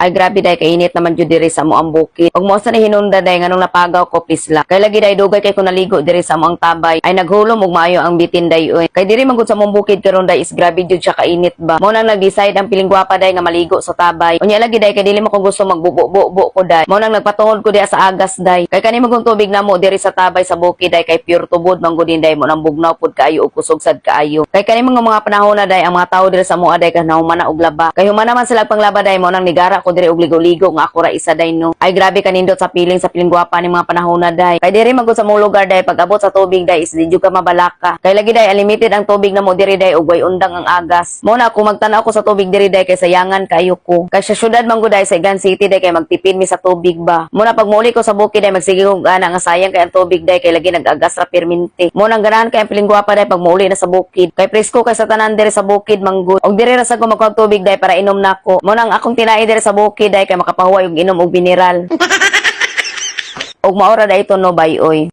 Ay grabe day kainit naman jud diri sa moang bukid. Ug mo sa hinungdan day nganong napagaw ko pisla. Kay lagi day dugay kay ko naligo diri sa moang tabay. Ay naghulom og maayo ang bitin day oy. Kay diri man gud sa moang bukid karon day is grabe jud siya kainit ba. Mo nang nag-decide ang piling gwapa day nga maligo sa tabay. Unya lagi day kay dili mo ko gusto magbubo-bubo ko day. Mo nang nagpatungod ko diha sa agas day. Kay kanimo kung tubig na mo diri sa tabay sa bukid day kay pure tubod man gud day mo nang bugnaw pud kaayo ug kusog sad kaayo. Kay kanimo nga mga panahon na day ang mga tawo diri sa moa day kanahumana og laba. Kay humana man sila panglaba day mo nang nigara ko diri og ligo-ligo nga ako ra isa day no. Ay grabe kanindot sa piling gwapa ni mga panahon na day. Kay diri magud sa mong lugar day pag abot sa tubig day is di jud ka mabalaka. Kay lagi day unlimited ang tubig na mo diri day ug way undang ang agas. Mo na ako magtan-aw ko sa tubig diri day kay sayangan kayo ko. Kay sa syudad man gud day sa Igan City day kay magtipid mi sa tubig ba. Mo na pag muli ko sa bukid day magsige kog ana nga sayang kay ang tubig day kay lagi nag-agas ra perminti. Mo nang ganahan kay ang gwapa day pag muli na sa bukid. Kay presko kay sa tanan diri sa bukid manggod. Og diri ra sa ko magkuha tubig day para inom nako. Mo nang akong tinai diri sa bukid day kay makapahuway og inom og mineral. Og maora day to no bay oy.